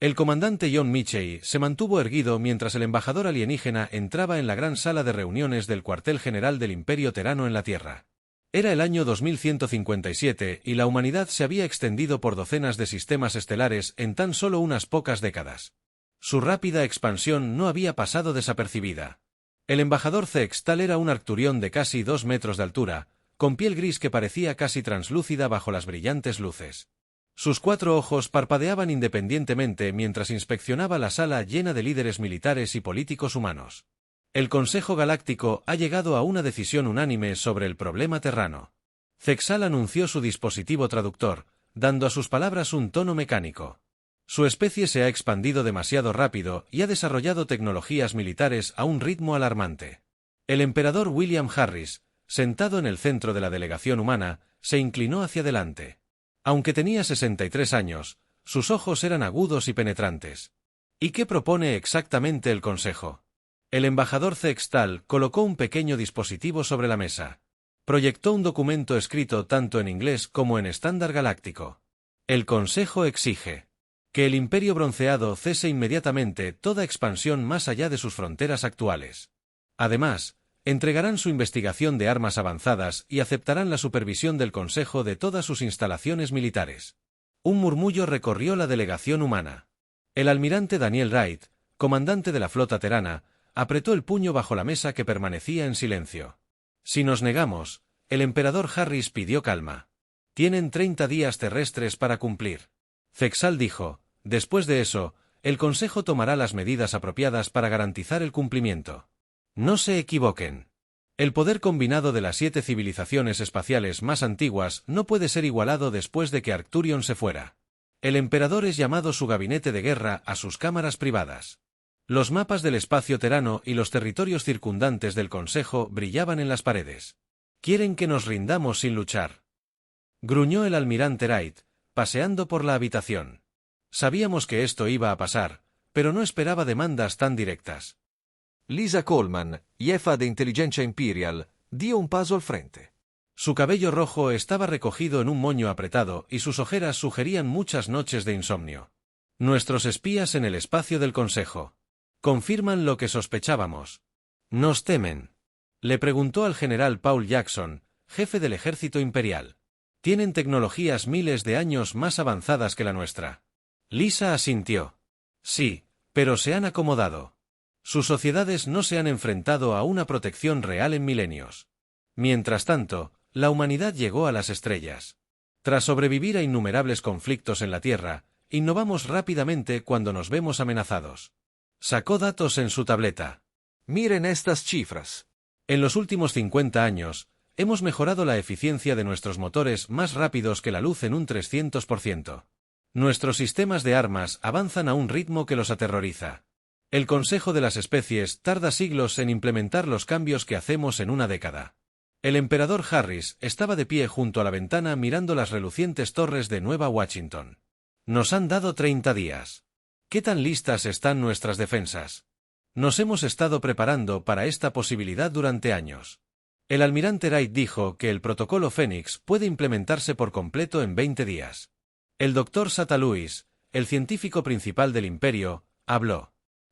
El comandante John Mitchell se mantuvo erguido mientras el embajador alienígena entraba en la gran sala de reuniones del cuartel general del Imperio Terrano en la Tierra. Era el año 2157 y la humanidad se había extendido por docenas de sistemas estelares en tan solo unas pocas décadas. Su rápida expansión no había pasado desapercibida. El embajador Zextal era un arcturión de casi 2 metros de altura, con piel gris que parecía casi translúcida bajo las brillantes luces. Sus 4 ojos parpadeaban independientemente mientras inspeccionaba la sala llena de líderes militares y políticos humanos. El Consejo Galáctico ha llegado a una decisión unánime sobre el problema terrano. Zextal anunció su dispositivo traductor, dando a sus palabras un tono mecánico. Su especie se ha expandido demasiado rápido y ha desarrollado tecnologías militares a un ritmo alarmante. El emperador William Harris, sentado en el centro de la delegación humana, se inclinó hacia adelante. Aunque tenía 63 años, sus ojos eran agudos y penetrantes. ¿Y qué propone exactamente el Consejo? El embajador Zextal colocó un pequeño dispositivo sobre la mesa. Proyectó un documento escrito tanto en inglés como en estándar galáctico. El Consejo exige que el Imperio Bronceado cese inmediatamente toda expansión más allá de sus fronteras actuales. Además, entregarán su investigación de armas avanzadas y aceptarán la supervisión del Consejo de todas sus instalaciones militares. Un murmullo recorrió la delegación humana. El almirante Daniel Wright, comandante de la flota terrana, apretó el puño bajo la mesa que permanecía en silencio. Si nos negamos, el emperador Harris pidió calma. Tienen 30 días terrestres para cumplir. Zextal dijo, después de eso, el Consejo tomará las medidas apropiadas para garantizar el cumplimiento. No se equivoquen. El poder combinado de las 7 civilizaciones espaciales más antiguas no puede ser igualado después de que Arcturion se fuera. El emperador es llamado su gabinete de guerra a sus cámaras privadas. Los mapas del espacio terrano y los territorios circundantes del Consejo brillaban en las paredes. Quieren que nos rindamos sin luchar. Gruñó el almirante Wright, paseando por la habitación. Sabíamos que esto iba a pasar, pero no esperaba demandas tan directas. Lisa Coleman, jefa de Inteligencia Imperial, dio un paso al frente. Su cabello rojo estaba recogido en un moño apretado y sus ojeras sugerían muchas noches de insomnio. Nuestros espías en el espacio del Consejo confirman lo que sospechábamos. ¿Nos temen?, le preguntó al general Paul Jackson, jefe del ejército imperial. Tienen tecnologías miles de años más avanzadas que la nuestra. Lisa asintió. Sí, pero se han acomodado. Sus sociedades no se han enfrentado a una protección real en milenios. Mientras tanto, la humanidad llegó a las estrellas. Tras sobrevivir a innumerables conflictos en la Tierra, innovamos rápidamente cuando nos vemos amenazados. Sacó datos en su tableta. Miren estas cifras. En los últimos 50 años, hemos mejorado la eficiencia de nuestros motores más rápidos que la luz en un 300%. Nuestros sistemas de armas avanzan a un ritmo que los aterroriza. El Consejo de las Especies tarda siglos en implementar los cambios que hacemos en una década. El emperador Harris estaba de pie junto a la ventana mirando las relucientes torres de Nueva Washington. Nos han dado 30 días. ¿Qué tan listas están nuestras defensas? Nos hemos estado preparando para esta posibilidad durante años. El almirante Wright dijo que el protocolo Fénix puede implementarse por completo en 20 días. El Dr. Sata Lewis, el científico principal del Imperio, habló.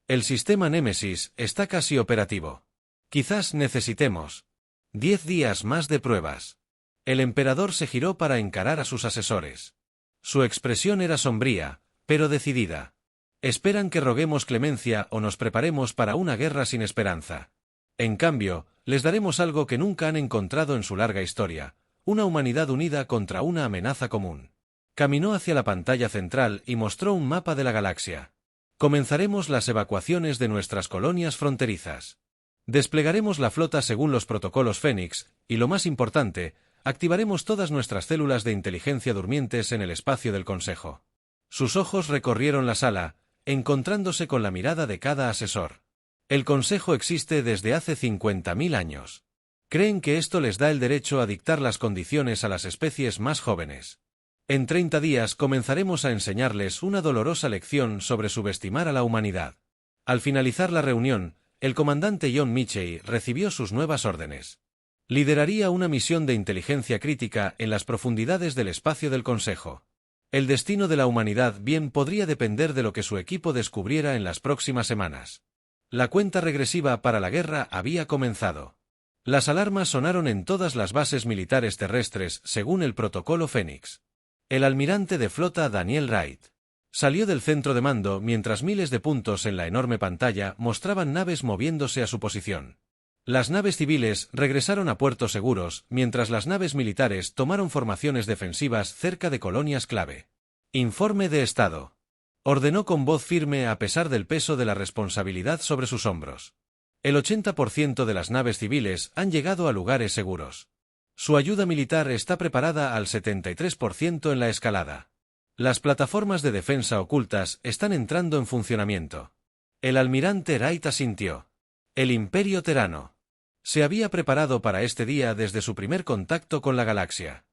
El sistema Némesis está casi operativo. Quizás necesitemos 10 días más de pruebas. El emperador se giró para encarar a sus asesores. Su expresión era sombría, pero decidida. Esperan que roguemos clemencia o nos preparemos para una guerra sin esperanza. En cambio, les daremos algo que nunca han encontrado en su larga historia, una humanidad unida contra una amenaza común. Caminó hacia la pantalla central y mostró un mapa de la galaxia. Comenzaremos las evacuaciones de nuestras colonias fronterizas. Desplegaremos la flota según los protocolos Fénix, y lo más importante, activaremos todas nuestras células de inteligencia durmientes en el espacio del Consejo. Sus ojos recorrieron la sala, encontrándose con la mirada de cada asesor. El Consejo existe desde hace 50.000 años. Creen que esto les da el derecho a dictar las condiciones a las especies más jóvenes. En 30 días comenzaremos a enseñarles una dolorosa lección sobre subestimar a la humanidad. Al finalizar la reunión, el comandante John Mitchell recibió sus nuevas órdenes. Lideraría una misión de inteligencia crítica en las profundidades del espacio del Consejo. El destino de la humanidad bien podría depender de lo que su equipo descubriera en las próximas semanas. La cuenta regresiva para la guerra había comenzado. Las alarmas sonaron en todas las bases militares terrestres según el protocolo Fénix. El almirante de flota Daniel Wright salió del centro de mando mientras miles de puntos en la enorme pantalla mostraban naves moviéndose a su posición. Las naves civiles regresaron a puertos seguros, mientras las naves militares tomaron formaciones defensivas cerca de colonias clave. Informe de estado. Ordenó con voz firme a pesar del peso de la responsabilidad sobre sus hombros. El 80% de las naves civiles han llegado a lugares seguros. Su ayuda militar está preparada al 73% en la escalada. Las plataformas de defensa ocultas están entrando en funcionamiento. El almirante Wright asintió. El Imperio Terano se había preparado para este día desde su primer contacto con la galaxia.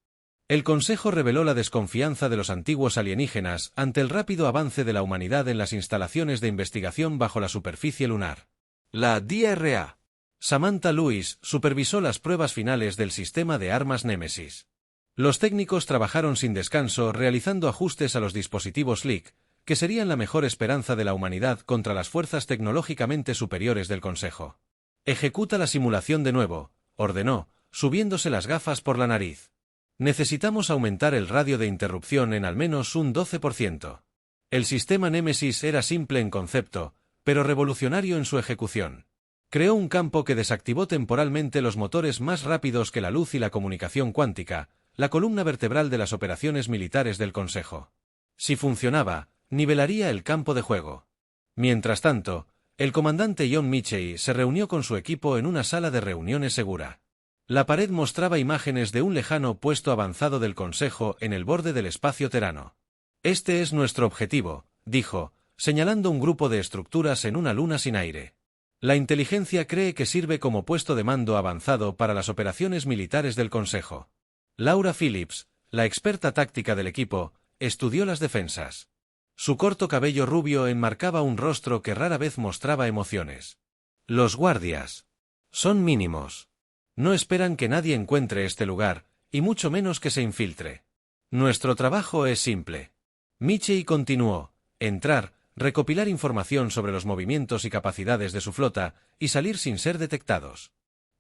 El Consejo reveló la desconfianza de los antiguos alienígenas ante el rápido avance de la humanidad en las instalaciones de investigación bajo la superficie lunar. La DRA. Samantha Lewis supervisó las pruebas finales del sistema de armas Némesis. Los técnicos trabajaron sin descanso realizando ajustes a los dispositivos LIC, que serían la mejor esperanza de la humanidad contra las fuerzas tecnológicamente superiores del Consejo. Ejecuta la simulación de nuevo, ordenó, subiéndose las gafas por la nariz. Necesitamos aumentar el radio de interrupción en al menos un 12%. El sistema Némesis era simple en concepto, pero revolucionario en su ejecución. Creó un campo que desactivó temporalmente los motores más rápidos que la luz y la comunicación cuántica, la columna vertebral de las operaciones militares del Consejo. Si funcionaba, nivelaría el campo de juego. Mientras tanto, el comandante John Mitchell se reunió con su equipo en una sala de reuniones segura. La pared mostraba imágenes de un lejano puesto avanzado del Consejo en el borde del espacio terano. Este es nuestro objetivo, dijo, señalando un grupo de estructuras en una luna sin aire. La inteligencia cree que sirve como puesto de mando avanzado para las operaciones militares del Consejo. Laura Phillips, la experta táctica del equipo, estudió las defensas. Su corto cabello rubio enmarcaba un rostro que rara vez mostraba emociones. Los guardias son mínimos. No esperan que nadie encuentre este lugar, y mucho menos que se infiltre. Nuestro trabajo es simple. Mitchell continuó: entrar, recopilar información sobre los movimientos y capacidades de su flota, y salir sin ser detectados.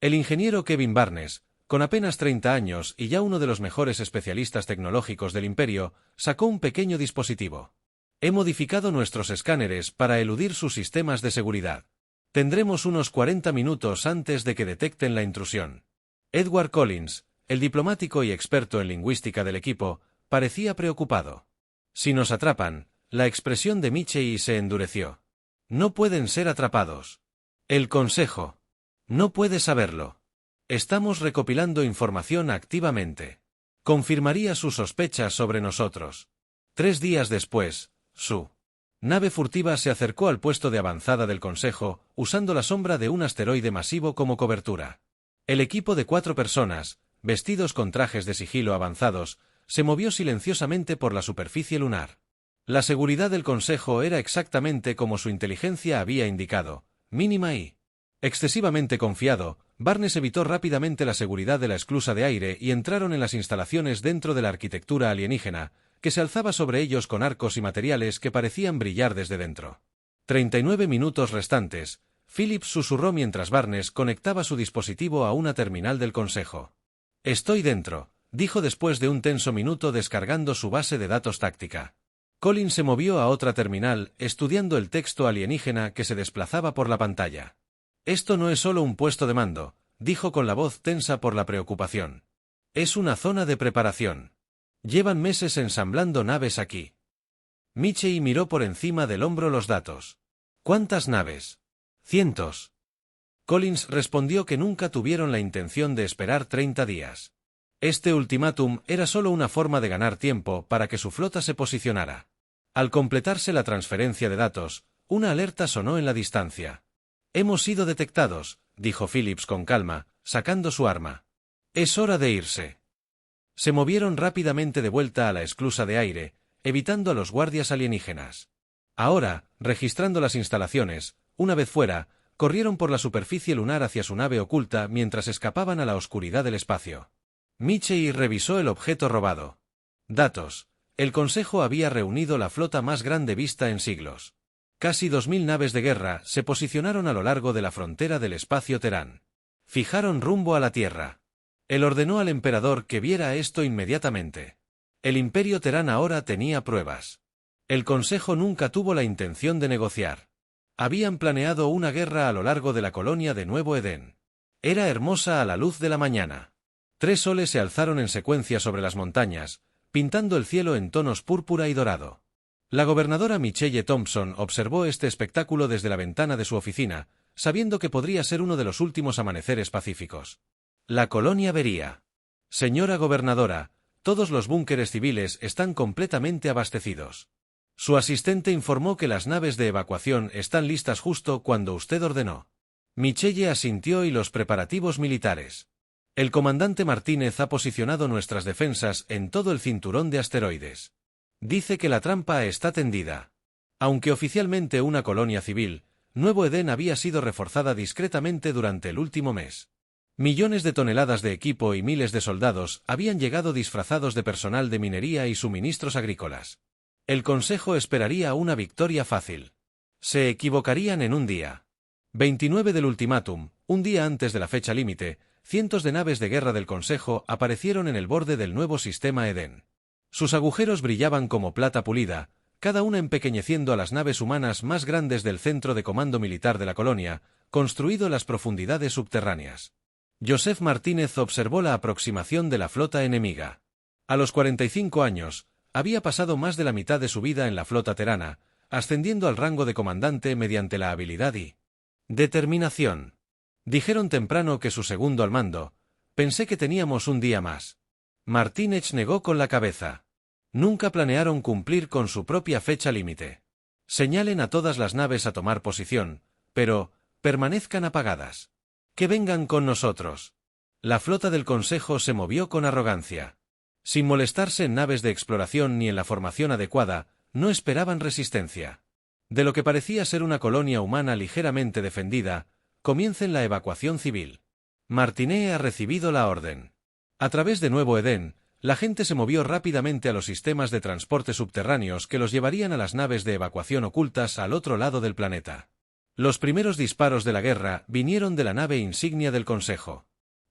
El ingeniero Kevin Barnes, con apenas 30 años y ya uno de los mejores especialistas tecnológicos del Imperio, sacó un pequeño dispositivo. He modificado nuestros escáneres para eludir sus sistemas de seguridad. Tendremos unos 40 minutos antes de que detecten la intrusión. Edward Collins, el diplomático y experto en lingüística del equipo, parecía preocupado. Si nos atrapan, la expresión de Mitchell se endureció. No pueden ser atrapados. El Consejo no puede saberlo. Estamos recopilando información activamente. Confirmaría sus sospechas sobre nosotros. 3 días después, su nave furtiva se acercó al puesto de avanzada del Consejo, usando la sombra de un asteroide masivo como cobertura. El equipo de 4 personas, vestidos con trajes de sigilo avanzados, se movió silenciosamente por la superficie lunar. La seguridad del Consejo era exactamente como su inteligencia había indicado, mínima y excesivamente confiado. Barnes evitó rápidamente la seguridad de la esclusa de aire y entraron en las instalaciones dentro de la arquitectura alienígena, que se alzaba sobre ellos con arcos y materiales que parecían brillar desde dentro. 39 minutos restantes, Phillips susurró mientras Barnes conectaba su dispositivo a una terminal del Consejo. Estoy dentro, dijo después de un tenso minuto descargando su base de datos táctica. Collins se movió a otra terminal, estudiando el texto alienígena que se desplazaba por la pantalla. Esto no es solo un puesto de mando, dijo con la voz tensa por la preocupación. Es una zona de preparación. Llevan meses ensamblando naves aquí. Mitchell miró por encima del hombro los datos. ¿Cuántas naves? Cientos. Collins respondió que nunca tuvieron la intención de esperar 30 días. Este ultimátum era solo una forma de ganar tiempo para que su flota se posicionara. Al completarse la transferencia de datos, una alerta sonó en la distancia. Hemos sido detectados, dijo Phillips con calma, sacando su arma. Es hora de irse. Se movieron rápidamente de vuelta a la esclusa de aire, evitando a los guardias alienígenas. Ahora, registrando las instalaciones, una vez fuera, corrieron por la superficie lunar hacia su nave oculta mientras escapaban a la oscuridad del espacio. Mitchell revisó el objeto robado. Datos. El Consejo había reunido la flota más grande vista en siglos. Casi 2000 naves de guerra se posicionaron a lo largo de la frontera del espacio Terán. Fijaron rumbo a la Tierra. Él ordenó al emperador que viera esto inmediatamente. El Imperio Terán ahora tenía pruebas. El Consejo nunca tuvo la intención de negociar. Habían planeado una guerra a lo largo de la colonia de Nuevo Edén. Era hermosa a la luz de la mañana. 3 soles se alzaron en secuencia sobre las montañas, pintando el cielo en tonos púrpura y dorado. La gobernadora Michelle Thompson observó este espectáculo desde la ventana de su oficina, sabiendo que podría ser uno de los últimos amaneceres pacíficos. La colonia vería. Señora gobernadora, todos los búnkeres civiles están completamente abastecidos. Su asistente informó que las naves de evacuación están listas justo cuando usted ordenó. Michelle asintió y los preparativos militares. El comandante Martínez ha posicionado nuestras defensas en todo el cinturón de asteroides. Dice que la trampa está tendida. Aunque oficialmente una colonia civil, Nuevo Edén había sido reforzada discretamente durante el último mes. Millones de toneladas de equipo y miles de soldados habían llegado disfrazados de personal de minería y suministros agrícolas. El Consejo esperaría una victoria fácil. Se equivocarían en un día. 29 del ultimátum, un día antes de la fecha límite, cientos de naves de guerra del Consejo aparecieron en el borde del nuevo sistema Edén. Sus agujeros brillaban como plata pulida, cada una empequeñeciendo a las naves humanas más grandes del centro de comando militar de la colonia, construido en las profundidades subterráneas. Joseph Martínez observó la aproximación de la flota enemiga. A los 45 años, había pasado más de la mitad de su vida en la flota terana, ascendiendo al rango de comandante mediante la habilidad y determinación. Dijeron temprano que su segundo al mando. Pensé que teníamos un día más. Martínez negó con la cabeza. Nunca planearon cumplir con su propia fecha límite. Señalen a todas las naves a tomar posición, pero permanezcan apagadas. Que vengan con nosotros. La flota del Consejo se movió con arrogancia. Sin molestarse en naves de exploración ni en la formación adecuada, no esperaban resistencia. De lo que parecía ser una colonia humana ligeramente defendida, comiencen la evacuación civil. Martinet ha recibido la orden. A través de Nuevo Edén, la gente se movió rápidamente a los sistemas de transporte subterráneos que los llevarían a las naves de evacuación ocultas al otro lado del planeta. Los primeros disparos de la guerra vinieron de la nave insignia del Consejo.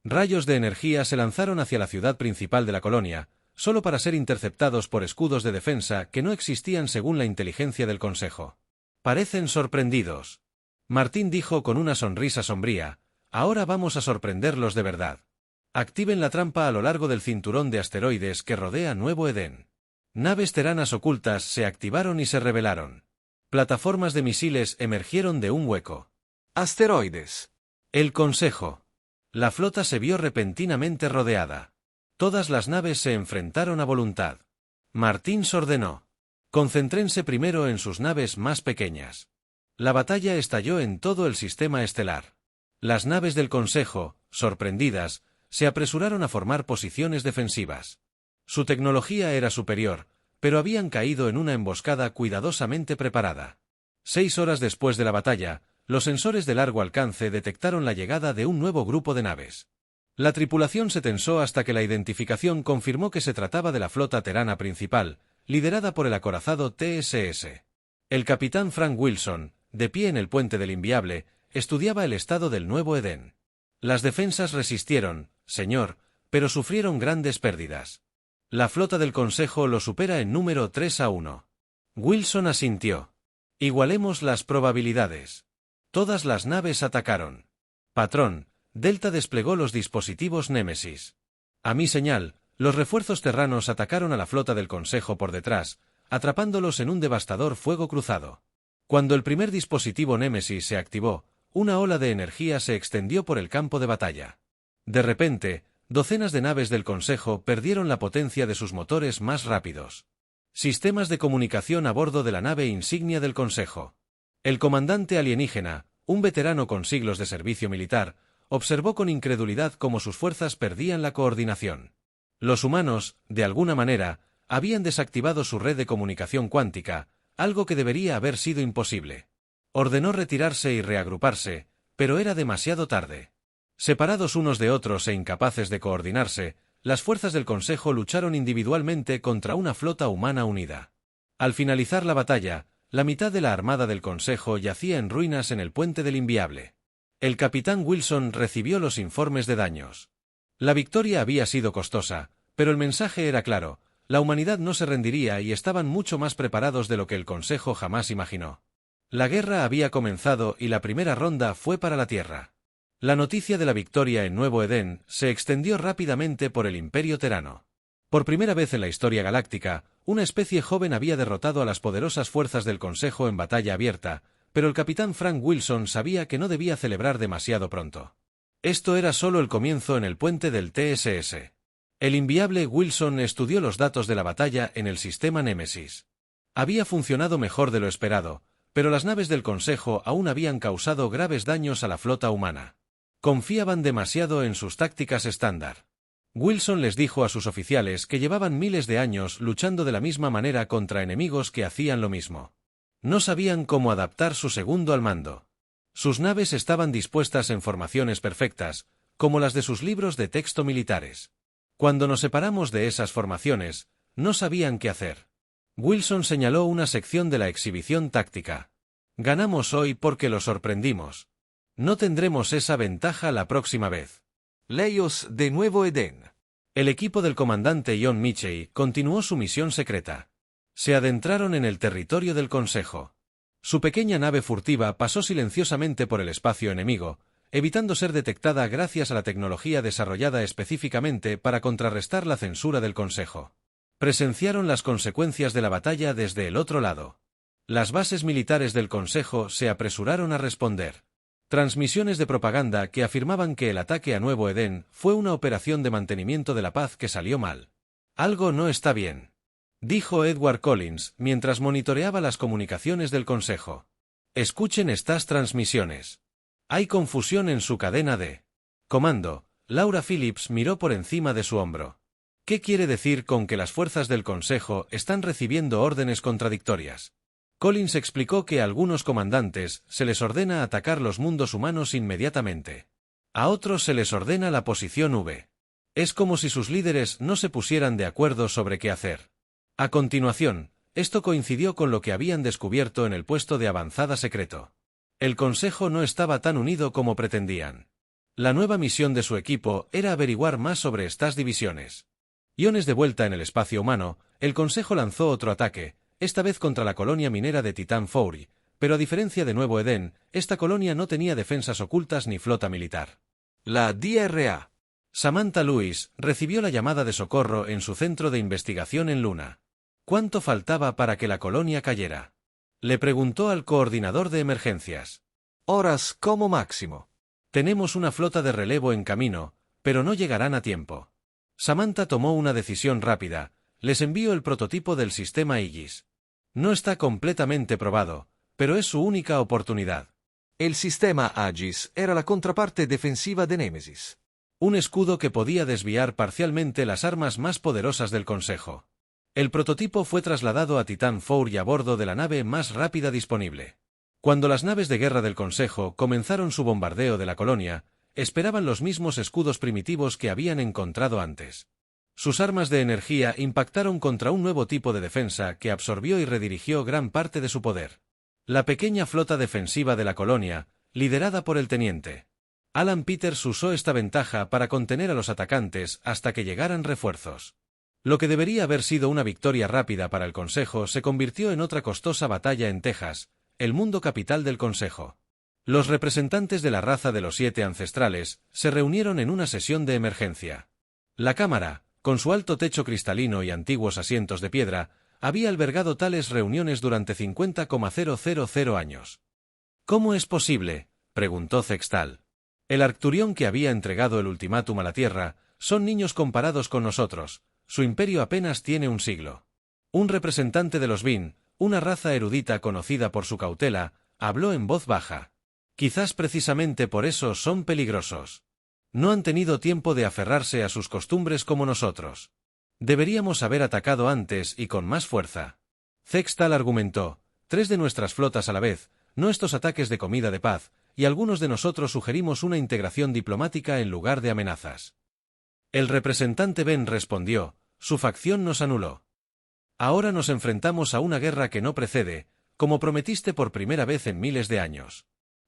Rayos de energía se lanzaron hacia la ciudad principal de la colonia, solo para ser interceptados por escudos de defensa que no existían según la inteligencia del Consejo. Parecen sorprendidos. Martín dijo con una sonrisa sombría, ahora vamos a sorprenderlos de verdad. Activen la trampa a lo largo del cinturón de asteroides que rodea Nuevo Edén. Naves teranas ocultas se activaron y se rebelaron. Plataformas de misiles emergieron de un hueco. Asteroides. El Consejo. La flota se vio repentinamente rodeada. Todas las naves se enfrentaron a voluntad. Martín ordenó. Concéntrense primero en sus naves más pequeñas. La batalla estalló en todo el sistema estelar. Las naves del Consejo, sorprendidas, se apresuraron a formar posiciones defensivas. Su tecnología era superior, pero habían caído en una emboscada cuidadosamente preparada. 6 horas después de la batalla, los sensores de largo alcance detectaron la llegada de un nuevo grupo de naves. La tripulación se tensó hasta que la identificación confirmó que se trataba de la flota terana principal, liderada por el acorazado TSS. El capitán Frank Wilson, de pie en el puente del Inviable, estudiaba el estado del Nuevo Edén. Las defensas resistieron, señor, pero sufrieron grandes pérdidas. La flota del Consejo lo supera en número 3-1. Wilson asintió. Igualemos las probabilidades. Todas las naves atacaron. Patrón, Delta desplegó los dispositivos Némesis. A mi señal, los refuerzos terranos atacaron a la flota del Consejo por detrás, atrapándolos en un devastador fuego cruzado. Cuando el primer dispositivo Némesis se activó, una ola de energía se extendió por el campo de batalla. De repente, docenas de naves del Consejo perdieron la potencia de sus motores más rápidos. Sistemas de comunicación a bordo de la nave insignia del Consejo. El comandante alienígena, un veterano con siglos de servicio militar, observó con incredulidad cómo sus fuerzas perdían la coordinación. Los humanos, de alguna manera, habían desactivado su red de comunicación cuántica, algo que debería haber sido imposible. Ordenó retirarse y reagruparse, pero era demasiado tarde. Separados unos de otros e incapaces de coordinarse, Las fuerzas del Consejo lucharon individualmente contra una flota humana unida. Al finalizar la batalla, la mitad de la armada del Consejo yacía en ruinas en el puente del Inviable. El capitán Wilson recibió los informes de daños. La victoria había sido costosa, pero el mensaje era claro: la humanidad no se rendiría y estaban mucho más preparados de lo que el Consejo jamás imaginó. La guerra había comenzado y la primera ronda fue para la Tierra. La noticia de la victoria en Nuevo Edén se extendió rápidamente por el Imperio Terano. Por primera vez en la historia galáctica, una especie joven había derrotado a las poderosas fuerzas del Consejo en batalla abierta, pero el capitán Frank Wilson sabía que no debía celebrar demasiado pronto. Esto era solo el comienzo en el puente del TSS. El inviable Wilson estudió los datos de la batalla en el sistema Némesis. Había funcionado mejor de lo esperado, pero las naves del Consejo aún habían causado graves daños a la flota humana. Confiaban demasiado en sus tácticas estándar. Wilson les dijo a sus oficiales que llevaban miles de años luchando de la misma manera contra enemigos que hacían lo mismo. No sabían cómo adaptar su segundo al mando. Sus naves estaban dispuestas en formaciones perfectas, como las de sus libros de texto militares. Cuando nos separamos de esas formaciones, no sabían qué hacer. Wilson señaló una sección de la exhibición táctica. Ganamos hoy porque lo sorprendimos. No tendremos esa ventaja la próxima vez. Leios de Nuevo Edén. El equipo del comandante John Mitchell continuó su misión secreta. Se adentraron en el territorio del Consejo. Su pequeña nave furtiva pasó silenciosamente por el espacio enemigo, evitando ser detectada gracias a la tecnología desarrollada específicamente para contrarrestar la censura del Consejo. Presenciaron las consecuencias de la batalla desde el otro lado. Las bases militares del Consejo se apresuraron a responder. Transmisiones de propaganda que afirmaban que el ataque a Nuevo Edén fue una operación de mantenimiento de la paz que salió mal. Algo no está bien, dijo Edward Collins mientras monitoreaba las comunicaciones del Consejo. Escuchen estas transmisiones. Hay confusión en su cadena de comando. Laura Phillips miró por encima de su hombro. ¿Qué quiere decir con que las fuerzas del Consejo están recibiendo órdenes contradictorias? Collins explicó que a algunos comandantes se les ordena atacar los mundos humanos inmediatamente. A otros se les ordena la posición V. Es como si sus líderes no se pusieran de acuerdo sobre qué hacer. A continuación, esto coincidió con lo que habían descubierto en el puesto de avanzada secreto. El Consejo no estaba tan unido como pretendían. La nueva misión de su equipo era averiguar más sobre estas divisiones. Iones de vuelta en el espacio humano, el Consejo lanzó otro ataque, esta vez contra la colonia minera de Titan Fouri, pero a diferencia de Nuevo Edén, esta colonia no tenía defensas ocultas ni flota militar. La DRA. Samantha Lewis recibió la llamada de socorro en su centro de investigación en Luna. ¿Cuánto faltaba para que la colonia cayera? Le preguntó al coordinador de emergencias. Horas como máximo. Tenemos una flota de relevo en camino, pero no llegarán a tiempo. Samantha tomó una decisión rápida. Les envío el prototipo del sistema Aegis. No está completamente probado, pero es su única oportunidad. El sistema Aegis era la contraparte defensiva de Némesis. Un escudo que podía desviar parcialmente las armas más poderosas del Consejo. El prototipo fue trasladado a Titan Fouri a bordo de la nave más rápida disponible. Cuando las naves de guerra del Consejo comenzaron su bombardeo de la colonia, esperaban los mismos escudos primitivos que habían encontrado antes. Sus armas de energía impactaron contra un nuevo tipo de defensa que absorbió y redirigió gran parte de su poder. La pequeña flota defensiva de la colonia, liderada por el teniente Alan Peters, usó esta ventaja para contener a los atacantes hasta que llegaran refuerzos. Lo que debería haber sido una victoria rápida para el Consejo se convirtió en otra costosa batalla en Texas, el mundo capital del Consejo. Los representantes de la raza de los 7 ancestrales se reunieron en una sesión de emergencia. La cámara, con su alto techo cristalino y antiguos asientos de piedra, había albergado tales reuniones durante 50,000 años. ¿Cómo es posible?, preguntó Zextal. El Arcturión que había entregado el ultimátum a la Tierra, son niños comparados con nosotros, su imperio apenas tiene un siglo. Un representante de los Bin, una raza erudita conocida por su cautela, habló en voz baja. Quizás precisamente por eso son peligrosos. No han tenido tiempo de aferrarse a sus costumbres como nosotros. Deberíamos haber atacado antes y con más fuerza. Zextal argumentó, 3 de nuestras flotas a la vez, no estos ataques de comida de paz, y algunos de nosotros sugerimos una integración diplomática en lugar de amenazas. El representante Ben respondió, su facción nos anuló. Ahora nos enfrentamos a una guerra que no precede, como prometiste por primera vez en miles de años.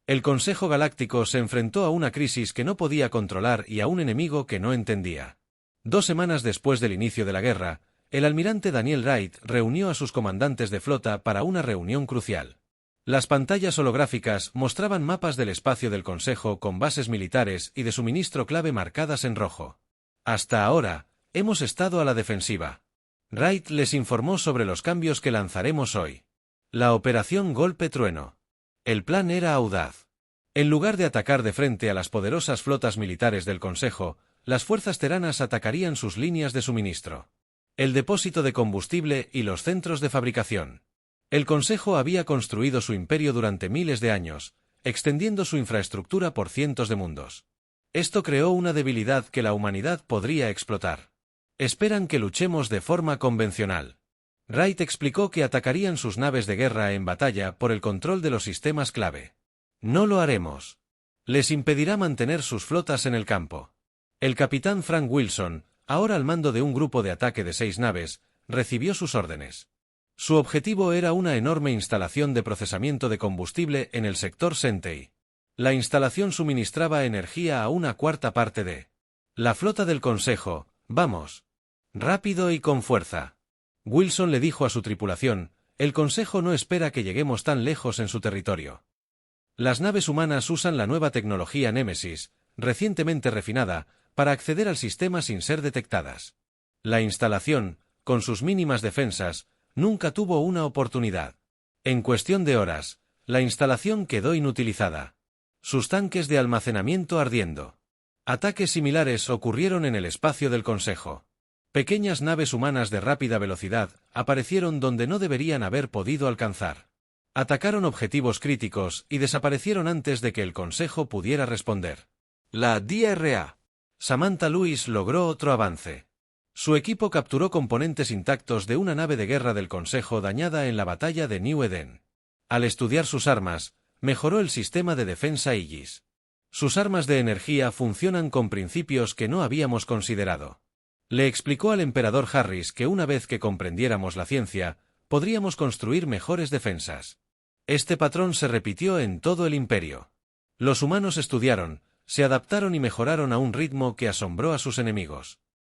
El Consejo Galáctico se enfrentó a una crisis que no podía controlar y a un enemigo que no entendía. 2 semanas después del inicio de la guerra, el almirante Daniel Wright reunió a sus comandantes de flota para una reunión crucial. Las pantallas holográficas mostraban mapas del espacio del Consejo con bases militares y de suministro clave marcadas en rojo. Hasta ahora, hemos estado a la defensiva. Wright les informó sobre los cambios que lanzaremos hoy. La operación Golpe Trueno. El plan era audaz. En lugar de atacar de frente a las poderosas flotas militares del Consejo, las fuerzas teranas atacarían sus líneas de suministro, el depósito de combustible y los centros de fabricación. El Consejo había construido su imperio durante miles de años, extendiendo su infraestructura por cientos de mundos. Esto creó una debilidad que la humanidad podría explotar. Esperan que luchemos de forma convencional. Wright explicó que atacarían sus naves de guerra en batalla por el control de los sistemas clave. No lo haremos. Les impedirá mantener sus flotas en el campo. El capitán Frank Wilson, ahora al mando de un grupo de ataque de 6 naves, recibió sus órdenes. Su objetivo era una enorme instalación de procesamiento de combustible en el sector Sentei. La instalación suministraba energía a 1/4 parte de la flota del Consejo. Vamos. Rápido y con fuerza. Wilson le dijo a su tripulación, el Consejo no espera que lleguemos tan lejos en su territorio. Las naves humanas usan la nueva tecnología Némesis, recientemente refinada, para acceder al sistema sin ser detectadas. La instalación, con sus mínimas defensas, nunca tuvo una oportunidad. En cuestión de horas, la instalación quedó inutilizada. Sus tanques de almacenamiento ardiendo. Ataques similares ocurrieron en el espacio del Consejo. Pequeñas naves humanas de rápida velocidad aparecieron donde no deberían haber podido alcanzar. Atacaron objetivos críticos y desaparecieron antes de que el Consejo pudiera responder. La DRA. Samantha Lewis logró otro avance. Su equipo capturó componentes intactos de una nave de guerra del Consejo dañada en la batalla de New Eden. Al estudiar sus armas, mejoró el sistema de defensa Aegis. Sus armas de energía funcionan con principios que no habíamos considerado. Le explicó al emperador Harris que una vez que comprendiéramos la ciencia, podríamos construir mejores defensas. Este patrón se repitió en todo el imperio. Los humanos estudiaron, se adaptaron y mejoraron a un ritmo que asombró a sus enemigos.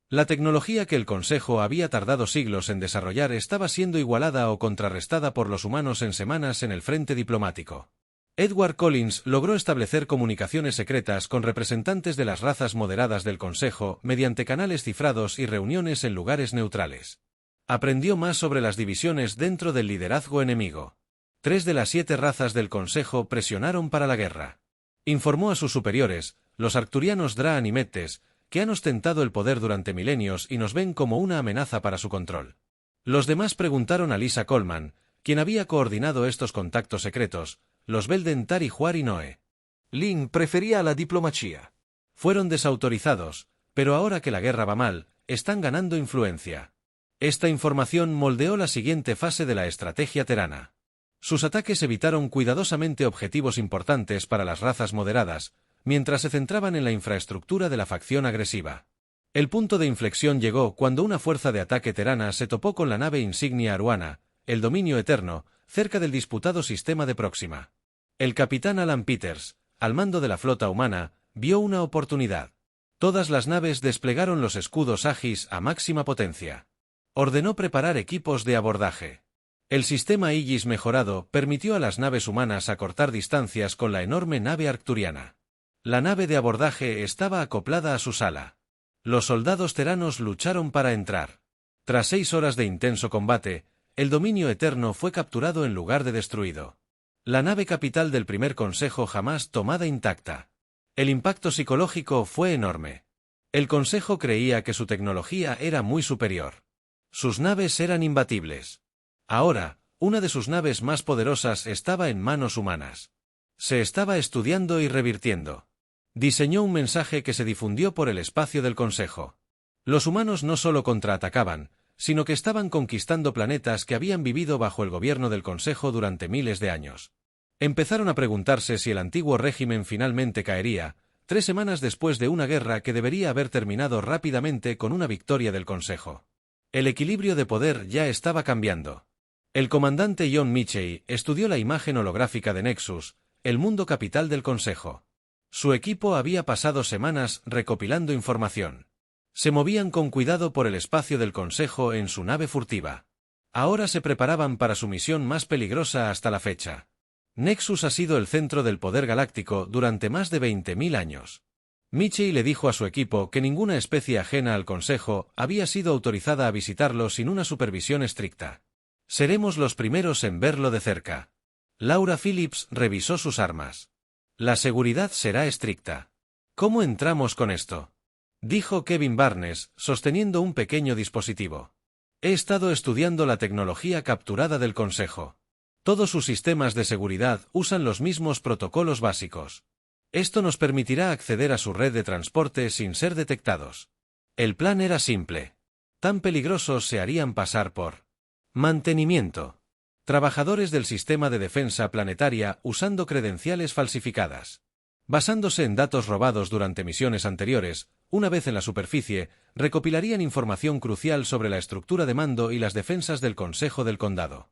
La tecnología que el Consejo había tardado siglos en desarrollar estaba siendo igualada o contrarrestada por los humanos en semanas en el frente diplomático. Edward Collins logró establecer comunicaciones secretas con representantes de las razas moderadas del Consejo mediante canales cifrados y reuniones en lugares neutrales. Aprendió más sobre las divisiones dentro del liderazgo enemigo. 3 de las 7 razas del Consejo presionaron para la guerra. Informó a sus superiores, los arcturianos Draan y Mettes, que han ostentado el poder durante milenios y nos ven como una amenaza para su control. Los demás preguntaron a Lisa Coleman, quien había coordinado estos contactos secretos, los Belden Tari Juar y Noe. Lin prefería la diplomacia. Fueron desautorizados, pero ahora que la guerra va mal, están ganando influencia. Esta información moldeó la siguiente fase de la estrategia terana. Sus ataques evitaron cuidadosamente objetivos importantes para las razas moderadas, mientras se centraban en la infraestructura de la facción agresiva. El punto de inflexión llegó cuando una fuerza de ataque terana se topó con la nave insignia Aruana, el Dominio Eterno, cerca del disputado sistema de Próxima. El capitán Alan Peters, al mando de la flota humana, vio una oportunidad. Todas las naves desplegaron los escudos Aegis a máxima potencia. Ordenó preparar equipos de abordaje. El sistema Aegis mejorado permitió a las naves humanas acortar distancias con la enorme nave arcturiana. La nave de abordaje estaba acoplada a su sala. Los soldados teranos lucharon para entrar. Tras 6 horas de intenso combate, el Dominio Eterno fue capturado en lugar de destruido. La nave capital del primer consejo jamás tomada intacta. El impacto psicológico fue enorme. El consejo creía que su tecnología era muy superior. Sus naves eran imbatibles. Ahora, una de sus naves más poderosas estaba en manos humanas. Se estaba estudiando y revirtiendo. Diseñó un mensaje que se difundió por el espacio del consejo. Los humanos no solo contraatacaban, sino que estaban conquistando planetas que habían vivido bajo el gobierno del Consejo durante miles de años. Empezaron a preguntarse si el antiguo régimen finalmente caería, 3 semanas después de una guerra que debería haber terminado rápidamente con una victoria del Consejo. El equilibrio de poder ya estaba cambiando. El comandante John Mitchell estudió la imagen holográfica de Nexus, el mundo capital del Consejo. Su equipo había pasado semanas recopilando información. Se movían con cuidado por el espacio del Consejo en su nave furtiva. Ahora se preparaban para su misión más peligrosa hasta la fecha. Nexus ha sido el centro del poder galáctico durante más de 20.000 años. Mitchell le dijo a su equipo que ninguna especie ajena al Consejo había sido autorizada a visitarlo sin una supervisión estricta. Seremos los primeros en verlo de cerca. Laura Phillips revisó sus armas. La seguridad será estricta. ¿Cómo entramos con esto?, dijo Kevin Barnes, sosteniendo un pequeño dispositivo. He estado estudiando la tecnología capturada del Consejo. Todos sus sistemas de seguridad usan los mismos protocolos básicos. Esto nos permitirá acceder a su red de transporte sin ser detectados. El plan era simple. Tan peligrosos se harían pasar por mantenimiento. Trabajadores del sistema de defensa planetaria usando credenciales falsificadas. Basándose en datos robados durante misiones anteriores, una vez en la superficie, recopilarían información crucial sobre la estructura de mando y las defensas del Consejo del Condado.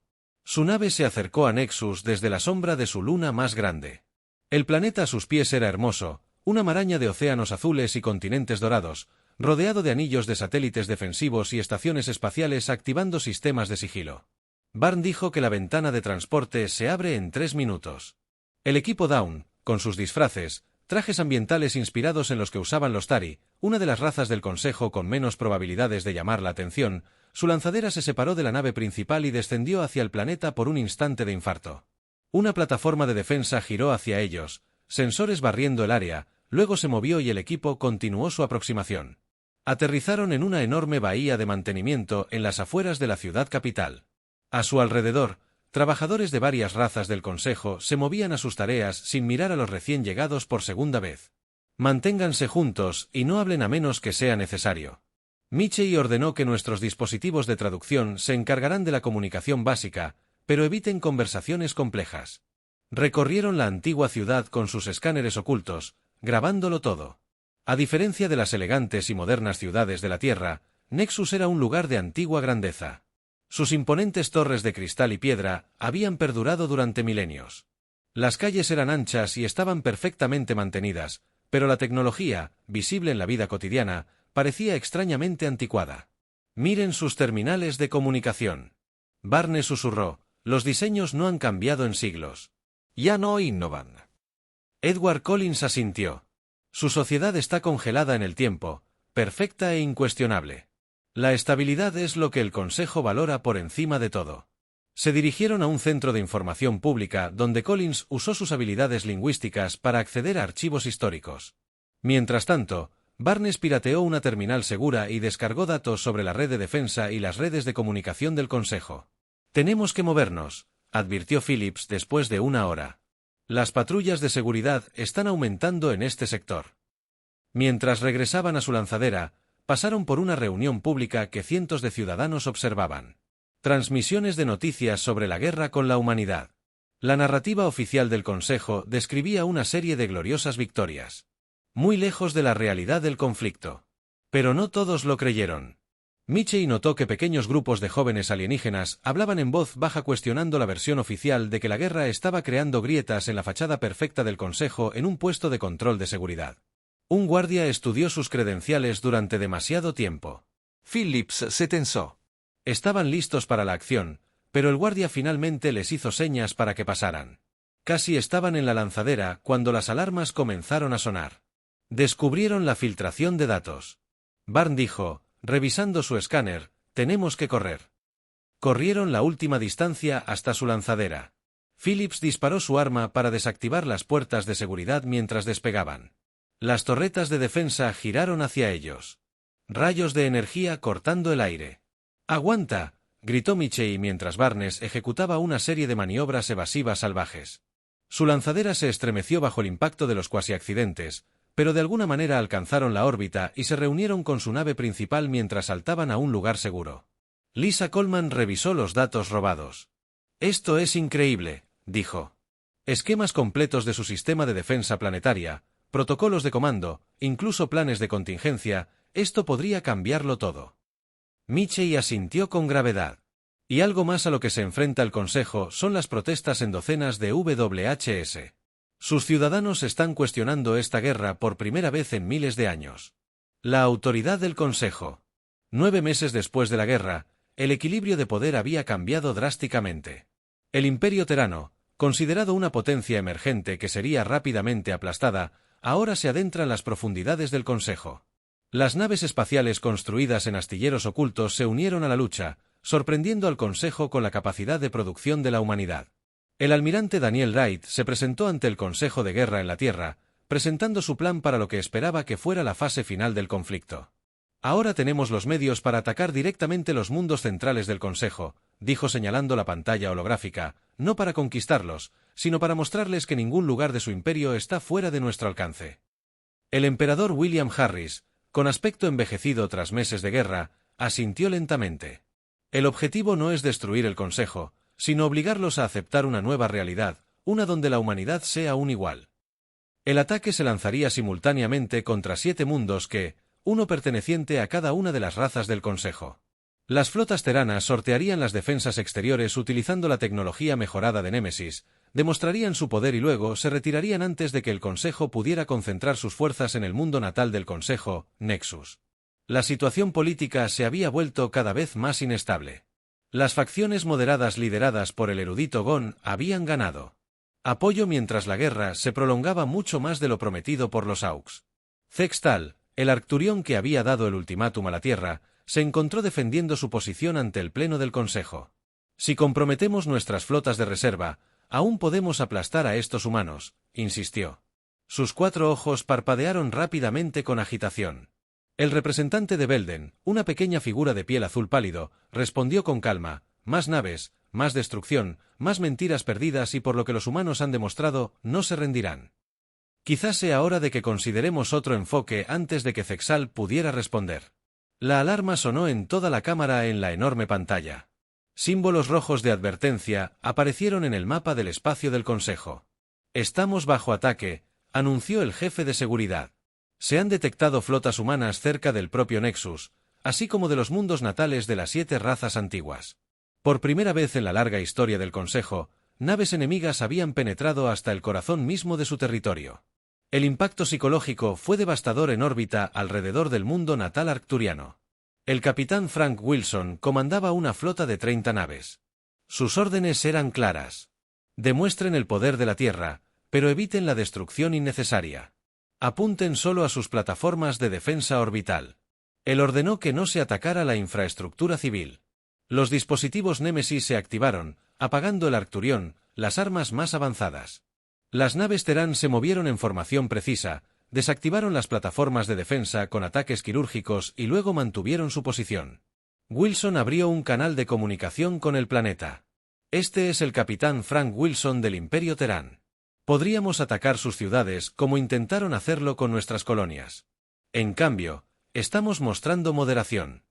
Su nave se acercó a Nexus desde la sombra de su luna más grande. El planeta a sus pies era hermoso, una maraña de océanos azules y continentes dorados, rodeado de anillos de satélites defensivos y estaciones espaciales activando sistemas de sigilo. Barn dijo que la ventana de transporte se abre en 3 minutos. El equipo Dawn, con sus disfraces, trajes ambientales inspirados en los que usaban los Tari, una de las razas del Consejo con menos probabilidades de llamar la atención, su lanzadera se separó de la nave principal y descendió hacia el planeta por un instante de infarto. Una plataforma de defensa giró hacia ellos, sensores barriendo el área, luego se movió y el equipo continuó su aproximación. Aterrizaron en una enorme bahía de mantenimiento en las afueras de la ciudad capital. A su alrededor, trabajadores de varias razas del Consejo se movían a sus tareas sin mirar a los recién llegados por segunda vez. Manténganse juntos y no hablen a menos que sea necesario. Mitchell ordenó que nuestros dispositivos de traducción se encargarán de la comunicación básica, pero eviten conversaciones complejas. Recorrieron la antigua ciudad con sus escáneres ocultos, grabándolo todo. A diferencia de las elegantes y modernas ciudades de la Tierra, Nexus era un lugar de antigua grandeza. Sus imponentes torres de cristal y piedra habían perdurado durante milenios. Las calles eran anchas y estaban perfectamente mantenidas, pero la tecnología, visible en la vida cotidiana, parecía extrañamente anticuada. Miren sus terminales de comunicación. Barnes susurró, los diseños no han cambiado en siglos. Ya no innovan. Edward Collins asintió. Su sociedad está congelada en el tiempo, perfecta e incuestionable. La estabilidad es lo que el Consejo valora por encima de todo. Se dirigieron a un centro de información pública donde Collins usó sus habilidades lingüísticas para acceder a archivos históricos. Mientras tanto, Barnes pirateó una terminal segura y descargó datos sobre la red de defensa y las redes de comunicación del Consejo. Tenemos que movernos, advirtió Phillips después de una hora. Las patrullas de seguridad están aumentando en este sector. Mientras regresaban a su lanzadera, pasaron por una reunión pública que cientos de ciudadanos observaban. Transmisiones de noticias sobre la guerra con la humanidad. La narrativa oficial del Consejo describía una serie de gloriosas victorias. Muy lejos de la realidad del conflicto. Pero no todos lo creyeron. Mitchell notó que pequeños grupos de jóvenes alienígenas hablaban en voz baja cuestionando la versión oficial de que la guerra estaba creando grietas en la fachada perfecta del Consejo en un puesto de control de seguridad. Un guardia estudió sus credenciales durante demasiado tiempo. Phillips se tensó. Estaban listos para la acción, pero el guardia finalmente les hizo señas para que pasaran. Casi estaban en la lanzadera cuando las alarmas comenzaron a sonar. Descubrieron la filtración de datos. Barn dijo, revisando su escáner, tenemos que correr. Corrieron la última distancia hasta su lanzadera. Phillips disparó su arma para desactivar las puertas de seguridad mientras despegaban. Las torretas de defensa giraron hacia ellos. Rayos de energía cortando el aire. ¡Aguanta!, gritó Mitchell mientras Barnes ejecutaba una serie de maniobras evasivas salvajes. Su lanzadera se estremeció bajo el impacto de los cuasi-accidentes, pero de alguna manera alcanzaron la órbita y se reunieron con su nave principal mientras saltaban a un lugar seguro. Lisa Coleman revisó los datos robados. «Esto es increíble», dijo. Esquemas completos de su sistema de defensa planetaria, protocolos de comando, incluso planes de contingencia, esto podría cambiarlo todo. Michie asintió con gravedad. Y algo más a lo que se enfrenta el Consejo son las protestas en docenas de WHS. Sus ciudadanos están cuestionando esta guerra por primera vez en miles de años. La autoridad del Consejo. 9 meses después de la guerra, el equilibrio de poder había cambiado drásticamente. El Imperio Terano, considerado una potencia emergente que sería rápidamente aplastada, ahora se adentra en las profundidades del Consejo. Las naves espaciales construidas en astilleros ocultos se unieron a la lucha, sorprendiendo al Consejo con la capacidad de producción de la humanidad. El almirante Daniel Wright se presentó ante el Consejo de Guerra en la Tierra, presentando su plan para lo que esperaba que fuera la fase final del conflicto. Ahora tenemos los medios para atacar directamente los mundos centrales del Consejo, dijo señalando la pantalla holográfica, no para conquistarlos, sino para mostrarles que ningún lugar de su imperio está fuera de nuestro alcance. El emperador William Harris, con aspecto envejecido tras meses de guerra, asintió lentamente. El objetivo no es destruir el Consejo, sino obligarlos a aceptar una nueva realidad, una donde la humanidad sea un igual. El ataque se lanzaría simultáneamente contra 7 mundos que, uno perteneciente a cada una de las razas del Consejo. Las flotas teranas sortearían las defensas exteriores utilizando la tecnología mejorada de Némesis, demostrarían su poder y luego se retirarían antes de que el Consejo pudiera concentrar sus fuerzas en el mundo natal del Consejo, Nexus. La situación política se había vuelto cada vez más inestable. Las facciones moderadas lideradas por el erudito Gon habían ganado apoyo mientras la guerra se prolongaba mucho más de lo prometido por los Aux. Zextal, el Arcturión que había dado el ultimátum a la Tierra, se encontró defendiendo su posición ante el Pleno del Consejo. Si comprometemos nuestras flotas de reserva, aún podemos aplastar a estos humanos, insistió. Sus 4 ojos parpadearon rápidamente con agitación. El representante de Belden, una pequeña figura de piel azul pálido, respondió con calma, más naves, más destrucción, más mentiras perdidas y por lo que los humanos han demostrado, no se rendirán. Quizás sea hora de que consideremos otro enfoque antes de que Zexal pudiera responder. La alarma sonó en toda la cámara en la enorme pantalla. Símbolos rojos de advertencia aparecieron en el mapa del espacio del Consejo. Estamos bajo ataque, anunció el jefe de seguridad. Se han detectado flotas humanas cerca del propio Nexus, así como de los mundos natales de las 7 razas antiguas. Por primera vez en la larga historia del Consejo, naves enemigas habían penetrado hasta el corazón mismo de su territorio. El impacto psicológico fue devastador en órbita alrededor del mundo natal arcturiano. El capitán Frank Wilson comandaba una flota de 30 naves. Sus órdenes eran claras. Demuestren el poder de la Tierra, pero eviten la destrucción innecesaria. Apunten solo a sus plataformas de defensa orbital. Él ordenó que no se atacara la infraestructura civil. Los dispositivos Némesis se activaron, apagando el Arcturión, las armas más avanzadas. Las naves Terán se movieron en formación precisa, desactivaron las plataformas de defensa con ataques quirúrgicos y luego mantuvieron su posición. Wilson abrió un canal de comunicación con el planeta. Este es el capitán Frank Wilson del Imperio Terán. Podríamos atacar sus ciudades como intentaron hacerlo con nuestras colonias. En cambio, estamos mostrando moderación.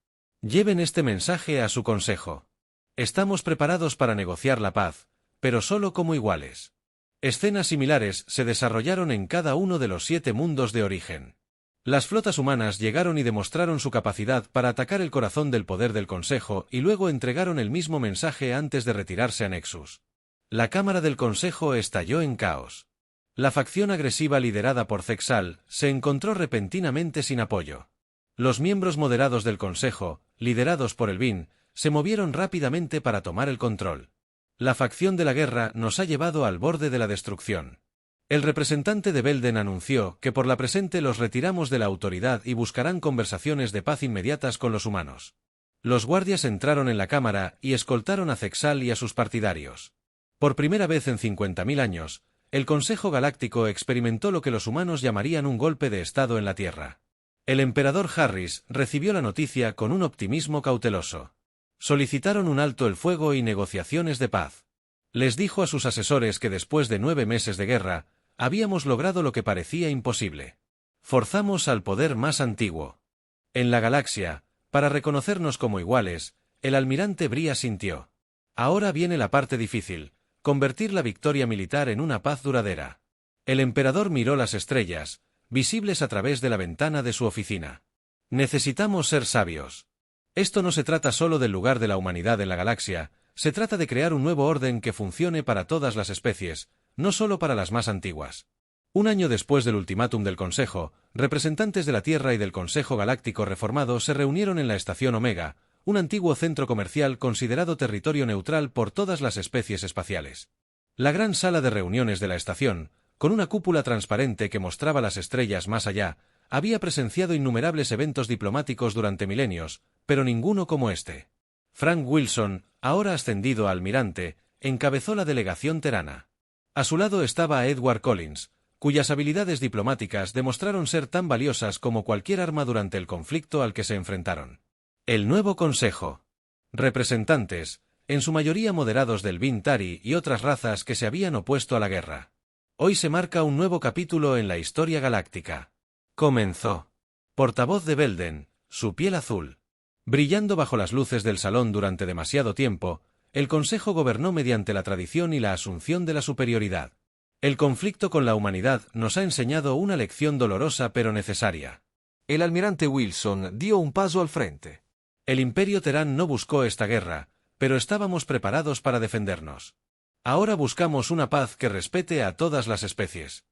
Lleven este mensaje a su consejo. Estamos preparados para negociar la paz, pero solo como iguales. Escenas similares se desarrollaron en cada uno de los 7 mundos de origen. Las flotas humanas llegaron y demostraron su capacidad para atacar el corazón del poder del Consejo y luego entregaron el mismo mensaje antes de retirarse a Nexus. La Cámara del Consejo estalló en caos. La facción agresiva liderada por Zexal se encontró repentinamente sin apoyo. Los miembros moderados del Consejo, liderados por el BIN, se movieron rápidamente para tomar el control. La facción de la guerra nos ha llevado al borde de la destrucción. El representante de Belden anunció que por la presente los retiramos de la autoridad y buscarán conversaciones de paz inmediatas con los humanos. Los guardias entraron en la cámara y escoltaron a Zexal y a sus partidarios. Por primera vez en 50.000 años, el Consejo Galáctico experimentó lo que los humanos llamarían un golpe de estado en la Tierra. El emperador Harris recibió la noticia con un optimismo cauteloso. Solicitaron un alto el fuego y negociaciones de paz. Les dijo a sus asesores que después de 9 meses de guerra, habíamos logrado lo que parecía imposible. Forzamos al poder más antiguo. En la galaxia, para reconocernos como iguales, el almirante Bria sintió. Ahora viene la parte difícil. Convertir la victoria militar en una paz duradera. El emperador miró las estrellas, visibles a través de la ventana de su oficina. Necesitamos ser sabios. Esto no se trata solo del lugar de la humanidad en la galaxia, se trata de crear un nuevo orden que funcione para todas las especies, no solo para las más antiguas. Un año después del ultimátum del Consejo, representantes de la Tierra y del Consejo Galáctico reformado se reunieron en la Estación Omega, un antiguo centro comercial considerado territorio neutral por todas las especies espaciales. La gran sala de reuniones de la estación, con una cúpula transparente que mostraba las estrellas más allá, había presenciado innumerables eventos diplomáticos durante milenios, pero ninguno como este. Frank Wilson, ahora ascendido a almirante, encabezó la delegación terana. A su lado estaba Edward Collins, cuyas habilidades diplomáticas demostraron ser tan valiosas como cualquier arma durante el conflicto al que se enfrentaron. El nuevo Consejo. Representantes, en su mayoría moderados del Bintari y otras razas que se habían opuesto a la guerra. Hoy se marca un nuevo capítulo en la historia galáctica. Comenzó. Portavoz de Belden, su piel azul. Brillando bajo las luces del salón durante demasiado tiempo, el Consejo gobernó mediante la tradición y la asunción de la superioridad. El conflicto con la humanidad nos ha enseñado una lección dolorosa pero necesaria. El almirante Wilson dio un paso al frente. El Imperio Terán no buscó esta guerra, pero estábamos preparados para defendernos. Ahora buscamos una paz que respete a todas las especies.